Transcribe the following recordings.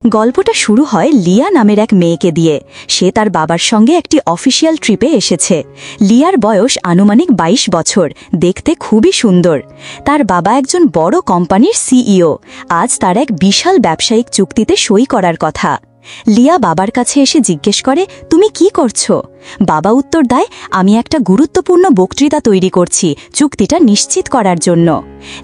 গল্পটা শুরু হয় লিয়া নামের এক মেয়েকে দিয়ে। সে তার বাবার সঙ্গে একটি অফিসিয়াল ট্রিপে এসেছে। লিয়ার বয়স আনুমানিক ২২ বছর, দেখতে খুবই সুন্দর। তার বাবা একজন বড় কোম্পানির সিইও। আজ তার এক বিশাল ব্যবসায়িক চুক্তিতে সই করার কথা। লিয়া বাবার কাছে এসে জিজ্ঞেস করে, তুমি কি করছো? বাবা উত্তর দেয়, আমি একটা গুরুত্বপূর্ণ বক্তৃতা তৈরি করছি চুক্তিটা নিশ্চিত করার জন্য।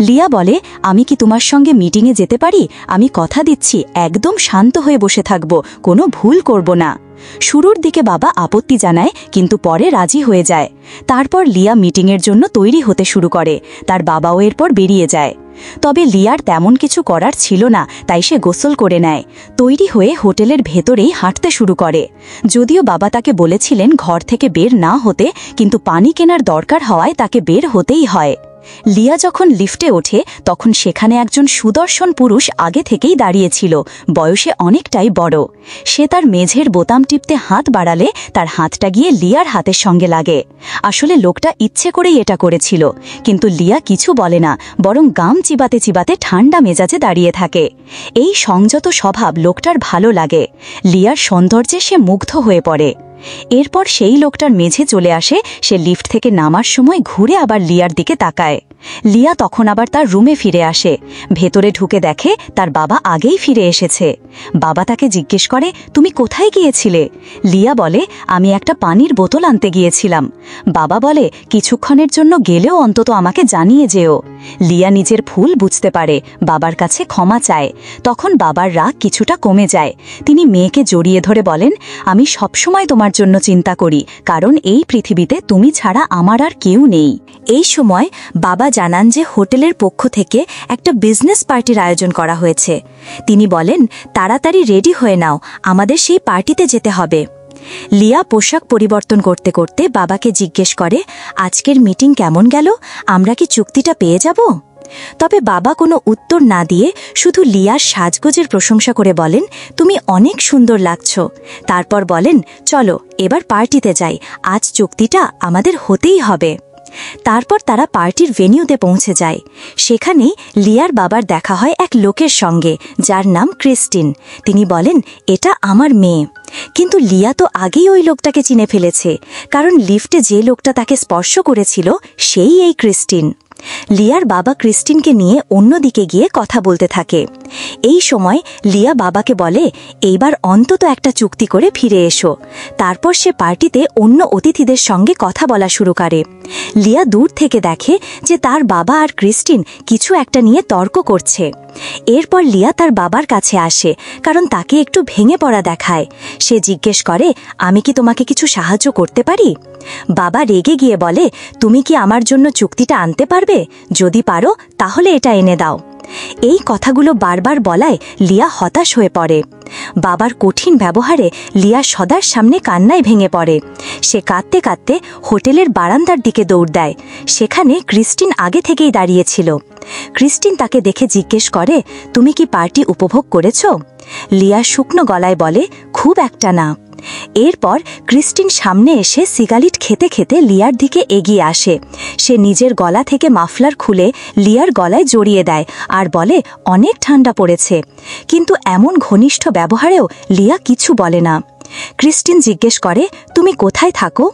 লিয়া বলে, আমি কি তোমার সঙ্গে মিটিংয়ে যেতে পারি? আমি কথা দিচ্ছি একদম শান্ত হয়ে বসে থাকব, কোনো ভুল করব না। শুরুর দিকে বাবা আপত্তি জানায়, কিন্তু পরে রাজি হয়ে যায়। তারপর লিয়া মিটিংয়ের জন্য তৈরি হতে শুরু করে। তার বাবাও এরপর বেরিয়ে যায়। তবে লিয়ার তেমন কিছু করার ছিল না, তাই সে গোসল করে নেয়। তৈরি হয়ে হোটেলের ভেতরেই হাঁটতে শুরু করে। যদিও বাবা তাকে বলেছিলেন ঘর থেকে বের না হতে, কিন্তু পানি কেনার দরকার হওয়ায় তাকে বের হতেই হয়। লিয়া যখন লিফটে ওঠে তখন সেখানে একজন সুদর্শন পুরুষ আগে থেকেই দাঁড়িয়েছিল, বয়সে অনেকটাই বড়। সে তার মেঝের বোতাম টিপতে হাত বাড়ালে তার হাতটা গিয়ে লিয়ার হাতের সঙ্গে লাগে। আসলে লোকটা ইচ্ছে করেই এটা করেছিল, কিন্তু লিয়া কিছু বলে না, বরং গাম চিবাতে চিবাতে ঠান্ডা মেজাজে দাঁড়িয়ে থাকে। এই সংযত স্বভাব লোকটার ভালো লাগে। লিয়ার সৌন্দর্যে সে মুগ্ধ হয়ে পড়ে। এরপর সেই লোকটার মেঝে চলে আসে। সে লিফট থেকে নামার সময় ঘুরে আবার লিয়ার দিকে তাকায়। লিয়া তখন আবার তার রুমে ফিরে আসে। ভেতরে ঢুকে দেখে তার বাবা আগেই ফিরে এসেছে। বাবা তাকে জিজ্ঞেস করে, তুমি কোথায় গিয়েছিলে? লিয়া বলে, আমি একটা পানির বোতল আনতে গিয়েছিলাম। বাবা বলে, কিছুক্ষণের জন্য গেলেও অন্তত আমাকে জানিয়ে যেও। লিয়া নিজের ভুল বুঝতে পারে, বাবার কাছে ক্ষমা চায়। তখন বাবার রাগ কিছুটা কমে যায়। তিনি মেয়েকে জড়িয়ে ধরে বলেন, আমি সবসময় তোমার জন্য চিন্তা করি, কারণ এই পৃথিবীতে তুমি ছাড়া আমার আর কেউ নেই। এই সময় বাবা জানান যে হোটেলের পক্ষ থেকে একটা বিজনেস পার্টির আয়োজন করা হয়েছে। তিনি বলেন, তাড়াতাড়ি রেডি হয়ে নাও, আমাদের সেই পার্টিতে যেতে হবে। লিয়া পোশাক পরিবর্তন করতে করতে বাবাকে জিজ্ঞেস করে, আজকের মিটিং কেমন গেল? আমরা কি চুক্তিটা পেয়ে যাব? তবে বাবা কোনো উত্তর না দিয়ে শুধু লিয়ার সাজগোজের প্রশংসা করে বলেন, তুমি অনেক সুন্দর লাগছো। তারপর বলেন, চলো এবার পার্টিতে যাই, আজ চুক্তিটা আমাদের হতেই হবে। তারপর তারা পার্টির ভেন্যুতে পৌঁছে যায়। সেখানেই লিয়ার বাবার দেখা হয় এক লোকের সঙ্গে, যার নাম ক্রিস্টিন। তিনি বলেন, এটা আমার মেয়ে। কিন্তু লিয়া তো আগেই ওই লোকটাকে চিনে ফেলেছে, কারণ লিফটে যে লোকটা তাকে স্পর্শ করেছিল সেই এই ক্রিস্টিন। লিয়ার বাবা ক্রিস্টিনকে নিয়ে অন্যদিকে গিয়ে কথা বলতে থাকে। এই সময় লিয়া বাবাকে বলে, এইবার অন্তত একটা চুক্তি করে ফিরে এসো। তারপর সে পার্টিতে অন্য অতিথিদের সঙ্গে কথা বলা শুরু করে। লিয়া দূর থেকে দেখে যে তার বাবা আর ক্রিস্টিন কিছু একটা নিয়ে তর্ক করছে। এরপর লিয়া তার বাবার কাছে আসে, কারণ তাকে একটু ভেঙে পড়া দেখায়। সে জিজ্ঞেস করে, আমি কি তোমাকে কিছু সাহায্য করতে পারি? বাবা রেগে গিয়ে বলে, তুমি কি আমার জন্য চুক্তিটা আনতে পারবে? যদি পারো তাহলে এটা এনে দাও। এই কথাগুলো বারবার বলায় লিয়া হতাশ হয়ে পড়ে। বাবার কঠিন ব্যবহারে লিয়া সদার সামনে কান্নায় ভেঙে পড়ে। সে কাঁদতে কাঁদতে হোটেলের বারান্দার দিকে দৌড় দেয়। সেখানে ক্রিস্টিন আগে থেকেই দাঁড়িয়েছিল। ক্রিস্টিন তাকে দেখে জিজ্ঞেস করে, তুমি কি পার্টি উপভোগ করেছ? লিয়া শুকনো গলায় বলে, খুব একটা না। এরপর ক্রিস্টিন সামনে এসে সিগারেট খেতে খেতে লিয়ার দিকে এগিয়ে আসে। সে নিজের গলা থেকে মাফলার খুলে লিয়ার গলায় জড়িয়ে দেয় আর বলে, অনেক ঠান্ডা পড়েছে। কিন্তু এমন ঘনিষ্ঠ ব্যবহারেও লিয়া কিছু বলে না। ক্রিস্টিন জিজ্ঞেস করে, তুমি কোথায় থাকো?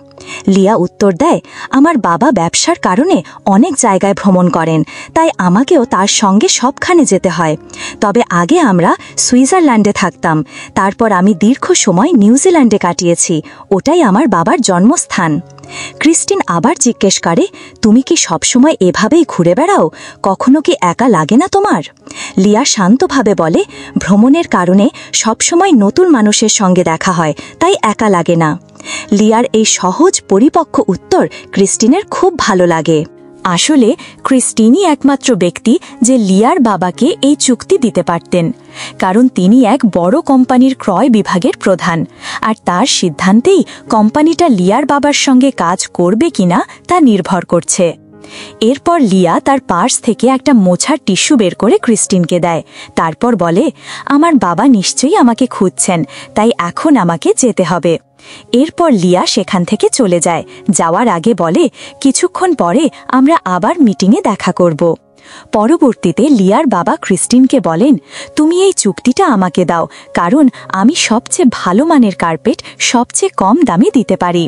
লিয়া উত্তর দেয়, আমার বাবা ব্যবসার কারণে অনেক জায়গায় ভ্রমণ করেন, তাই আমাকেও তার সঙ্গে সবখানে যেতে হয়। তবে আগে আমরা সুইজারল্যান্ডে থাকতাম, তারপর আমি দীর্ঘ সময় নিউজিল্যান্ডে কাটিয়েছি, ওটাই আমার বাবার জন্মস্থান। ক্রিস্টিন আবার জিজ্ঞেস করে, তুমি কি সবসময় এভাবেই ঘুরে বেড়াও? কখনো কি একা লাগে না তোমার? লিয়া শান্তভাবে বলে, ভ্রমণের কারণে সবসময় নতুন মানুষের সঙ্গে দেখা হয়, তাই একা লাগে না। লিয়ার এই সহজ পরিপক্ক উত্তর ক্রিস্টিনের খুব ভালো লাগে। আসলে ক্রিস্টিনই একমাত্র ব্যক্তি যে লিয়ার বাবাকে এই চুক্তি দিতে পারতেন, কারণ তিনি এক বড় কোম্পানির ক্রয় বিভাগের প্রধান, আর তার সিদ্ধান্তেই কোম্পানিটা লিয়ার বাবার সঙ্গে কাজ করবে কিনা তা নির্ভর করছে। এরপর লিয়া তার পার্স থেকে একটা মোছার টিস্যু বের করে ক্রিস্টিনকে দেয়। তারপর বলে, আমার বাবা নিশ্চয়ই আমাকে খুঁজছেন, তাই এখন আমাকে যেতে হবে। এরপর লিয়া সেখান থেকে চলে যায়। যাওয়ার আগে বলে, কিছুক্ষণ পরে আমরা আবার মিটিংয়ে দেখা করব। পরবর্তীতে লিয়ার বাবা ক্রিস্টিনকে বলেন, তুমি এই চুক্তিটা আমাকে দাও, কারণ আমি সবচেয়ে ভালো মানের কার্পেট সবচেয়ে কম দামে দিতে পারি।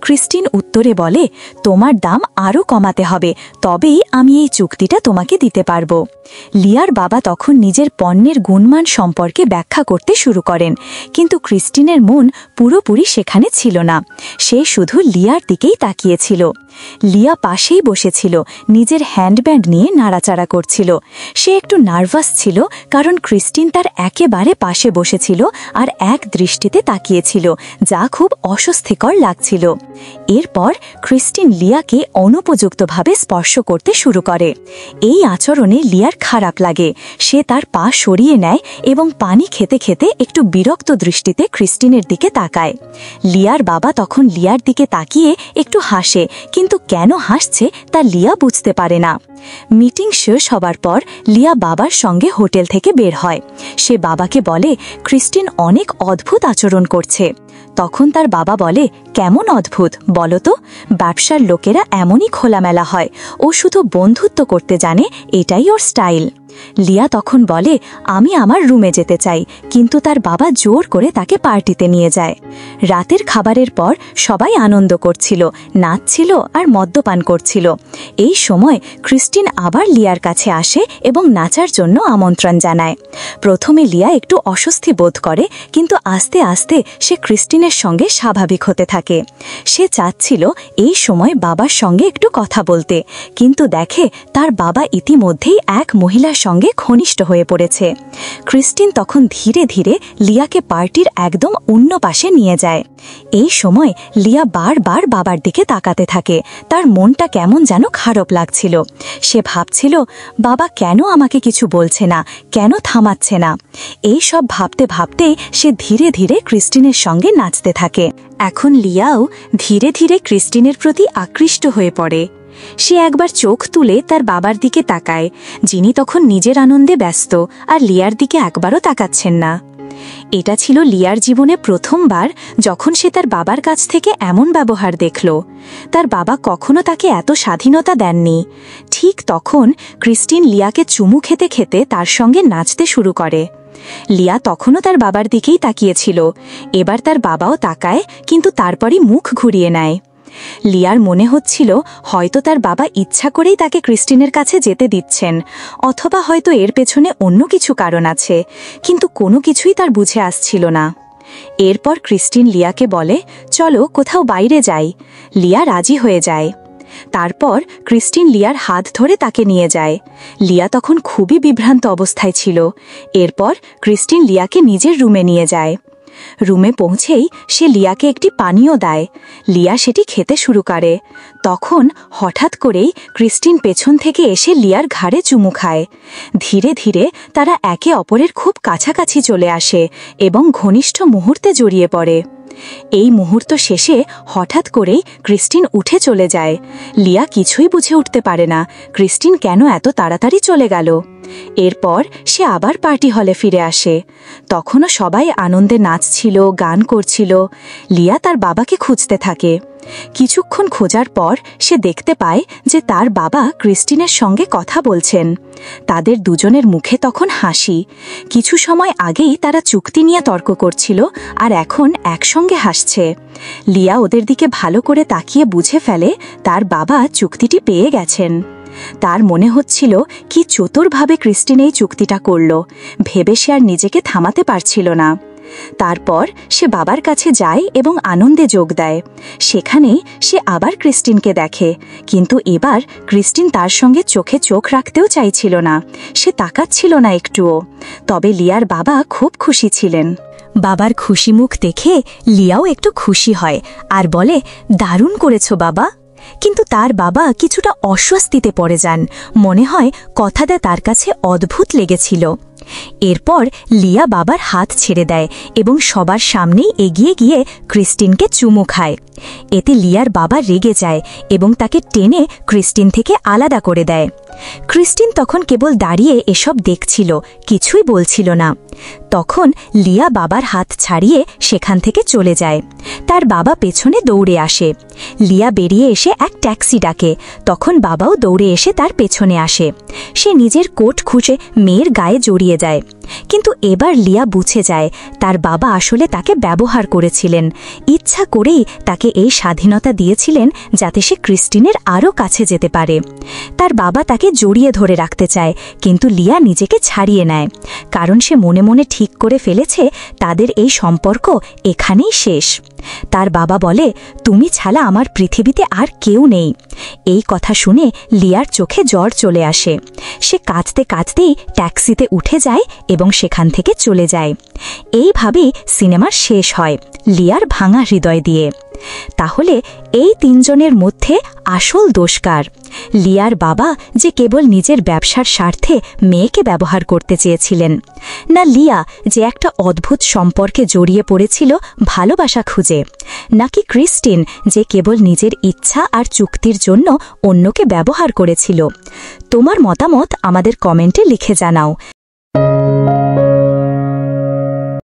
ক্রিস্টিন উত্তরে বলে, তোমার দাম আরও কমাতে হবে, তবেই আমি এই চুক্তিটা তোমাকে দিতে পারবো। লিয়ার বাবা তখন নিজের পণ্যের গুণমান সম্পর্কে ব্যাখ্যা করতে শুরু করেন, কিন্তু ক্রিস্টিনের মন পুরোপুরি সেখানে ছিল না। সে শুধু লিয়ার দিকেই তাকিয়েছিল। লিয়া পাশেই বসেছিল, নিজের হ্যান্ডব্যান্ড নিয়ে নাড়াচাড়া করছিল। সে একটু নার্ভাস ছিল, কারণ ক্রিস্টিন তার একেবারে পাশে বসেছিল আর এক দৃষ্টিতে তাকিয়েছিল, যা খুব অস্বস্তিকর লাগছিল। এরপর ক্রিস্টিন লিয়াকে অনুপযুক্তভাবে স্পর্শ করতে শুরু করে। এই আচরণে লিয়ার খারাপ লাগে। সে তার পা সরিয়ে নেয় এবং পানি খেতে খেতে একটু বিরক্ত দৃষ্টিতে ক্রিস্টিনের দিকে তাকায়। লিয়ার বাবা তখন লিয়ার দিকে তাকিয়ে একটু হাসে, কিন্তু কেন হাসছে তা লিয়া বুঝতে পারে না। মিটিং শেষ হবার পর লিয়া বাবার সঙ্গে হোটেল থেকে বের হয়। সে বাবাকে বলে, ক্রিস্টিন অনেক অদ্ভুত আচরণ করছে। তখন তার বাবা বলে, কেমন অদ্ভুত বলো তো? ব্যবসার লোকেরা এমনই খোলামেলা হয়, ও শুধু বন্ধুত্ব করতে জানে, এটাই ওর স্টাইল। লিয়া তখন বলে, আমি আমার রুমে যেতে চাই, কিন্তু তার বাবা জোর করে তাকে পার্টিতে নিয়ে যায়। রাতের খাবারের পর সবাই আনন্দ করছিল, নাচছিল আর মদ্যপান করছিল। এই সময় ক্রিস্টিন আবার লিয়ার কাছে আসে এবং নাচার জন্য আমন্ত্রণ জানায়। প্রথমে লিয়া একটু অস্বস্তি বোধ করে, কিন্তু আস্তে আস্তে সে ক্রিস্টিনের সঙ্গে স্বাভাবিক হতে থাকে। সে চাচ্ছিল এই সময় বাবার সঙ্গে একটু কথা বলতে, কিন্তু দেখে তার বাবা ইতিমধ্যেই এক মহিলার সঙ্গে ঘনিষ্ঠ হয়ে পড়েছে। ক্রিস্টিন তখন ধীরে ধীরে লিয়াকে পার্টির একদম অন্য পাশে নিয়ে যায়। এই সময় লিয়া বারবার বাবার দিকে তাকাতে থাকে। তার মনটা কেমন যেন খারাপ লাগছিল। সে ভাবছিল, বাবা কেন আমাকে কিছু বলছে না, কেন থামাচ্ছে না? এই সব ভাবতে ভাবতেই সে ধীরে ধীরে ক্রিস্টিনের সঙ্গে নাচতে থাকে। এখন লিয়াও ধীরে ধীরে ক্রিস্টিনের প্রতি আকৃষ্ট হয়ে পড়ে। সে একবার চোখ তুলে তার বাবার দিকে তাকায়, যিনি তখন নিজের আনন্দে ব্যস্ত আর লিয়ার দিকে একবারও তাকাচ্ছেন না। এটা ছিল লিয়ার জীবনে প্রথমবার যখন সে তার বাবার কাছ থেকে এমন ব্যবহার দেখল। তার বাবা কখনো তাকে এত স্বাধীনতা দেননি। ঠিক তখন ক্রিস্টিন লিয়াকে চুমু খেতে খেতে তার সঙ্গে নাচতে শুরু করে। লিয়া তখনও তার বাবার দিকেই তাকিয়েছিল। এবার তার বাবাও তাকায়, কিন্তু তারপরই মুখ ঘুরিয়ে নেয়। লিয়ার মনে হচ্ছিল হয়তো তার বাবা ইচ্ছা করেই তাকে ক্রিস্টিনের কাছে যেতে দিচ্ছেন, অথবা হয়তো এর পেছনে অন্য কিছু কারণ আছে, কিন্তু কোনো কিছুই তার বুঝে আসছিল না। এরপর ক্রিস্টিন লিয়াকে বলে, চলো কোথাও বাইরে যাই। লিয়া রাজি হয়ে যায়। তারপর ক্রিস্টিন লিয়ার হাত ধরে তাকে নিয়ে যায়। লিয়া তখন খুবই বিভ্রান্ত অবস্থায় ছিল। এরপর ক্রিস্টিন লিয়াকে নিজের রুমে নিয়ে যায়। রুমে পৌঁছেই সে লিয়াকে একটি পানীয় দেয়। লিয়া সেটি খেতে শুরু করে। তখন হঠাৎ করেই ক্রিস্টিন পেছন থেকে এসে লিয়ার ঘাড়ে চুমু খায়। ধীরে ধীরে তারা একে অপরের খুব কাছাকাছি চলে আসে এবং ঘনিষ্ঠ মুহূর্তে জড়িয়ে পড়ে। এই মুহূর্ত শেষে হঠাৎ করেই ক্রিস্টিন উঠে চলে যায়। লিয়া কিছুই বুঝে উঠতে পারে না ক্রিস্টিন কেন এত তাড়াতাড়ি চলে গেল। এরপর সে আবার পার্টি হলে ফিরে আসে। তখনও সবাই আনন্দে নাচছিল, গান করছিল। লিয়া তার বাবাকে খুঁজতে থাকে। কিছুক্ষণ খোঁজার পর সে দেখতে পায় যে তার বাবা ক্রিস্টিনের সঙ্গে কথা বলছেন। তাদের দুজনের মুখে তখন হাসি। কিছু সময় আগেই তারা চুক্তি নিয়ে তর্ক করছিল, আর এখন একসঙ্গে হাসছে। লিয়া ওদের দিকে ভালো করে তাকিয়ে বুঝে ফেলে তার বাবা চুক্তিটি পেয়ে গেছেন। তার মনে হচ্ছিল কি চতুরভাবে ক্রিস্টিন এই চুক্তিটা করল, ভেবে সে আর নিজেকে থামাতে পারছিল না। তারপর সে বাবার কাছে যায় এবং আনন্দে যোগ দেয়। সেখানেই সে আবার ক্রিস্টিনকে দেখে, কিন্তু এবার ক্রিস্টিন তার সঙ্গে চোখে চোখ রাখতেও চাইছিল না। সে তাকাচ্ছিল না একটুও। তবে লিয়ার বাবা খুব খুশি ছিলেন। বাবার খুশি মুখ দেখে লিয়াও একটু খুশি হয় আর বলে, দারুণ করেছো বাবা। কিন্তু তার বাবা কিছুটা অস্বস্তিতে পড়ে যান। মনে হয় কথাটা তার কাছে অদ্ভুত লেগেছিল। এরপর লিয়া বাবার হাত ছেড়ে দেয় এবং সবার সামনেই এগিয়ে গিয়ে ক্রিস্টিনকে চুমু খায়। এতে লিয়ার বাবা রেগে যায় এবং তাকে টেনে ক্রিস্টিন থেকে আলাদা করে দেয়। ক্রিস্টিন তখন কেবল দাঁড়িয়ে এসব দেখছিল, কিছুই বলছিল না। তখন লিয়া বাবার হাত ছাড়িয়ে সেখান থেকে চলে যায়। তার বাবা পেছনে দৌড়ে আসে। লিয়া বেরিয়ে এসে এক ট্যাক্সি ডাকে। তখন বাবাও দৌড়ে এসে তার পেছনে আসে। সে নিজের কোট খুঁজে মেয়ের গায়ে জড়িয়ে যায়। কিন্তু এবার লিয়া বুঝে যায় তার বাবা আসলে তাকে ব্যবহার করেছিলেন। ইচ্ছা করেই তাকে এই স্বাধীনতা দিয়েছিলেন যাতে সে ক্রিস্টিনের আরও কাছে যেতে পারে। তার বাবা তাকে জড়িয়ে ধরে রাখতে চায়, কিন্তু লিয়া নিজেকে ছাড়িয়ে নেয়, কারণ সে মনে মনে ঠিক করে ফেলেছে তাদের এই সম্পর্ক এখানেই শেষ। তার বাবা বলে, তুমি ছাড়া আমার পৃথিবীতে আর কেউ নেই। এই কথা শুনে লিয়ার চোখে জল চলে আসে। সে কাঁদতে কাঁদতেই ট্যাক্সিতে উঠে যায় এবং সেখান থেকে চলে যায়। এইভাবেই সিনেমার শেষ হয়, লিয়ার ভাঙা হৃদয় দিয়ে। তাহলে এই তিনজনের মধ্যে আসল দোষ কার? লিয়ার বাবা, যে কেবল নিজের ব্যবসার স্বার্থে মেয়েকে ব্যবহার করতে চেয়েছিলেন, না লিয়া, যে একটা অদ্ভুত সম্পর্কে জড়িয়ে পড়েছিল ভালোবাসা খুঁজে, নাকি ক্রিস্টিন, যে কেবল নিজের ইচ্ছা আর চুক্তির জন্য অন্যকে ব্যবহার করেছিল? তোমার মতামত আমাদের কমেন্টে লিখে জানাও।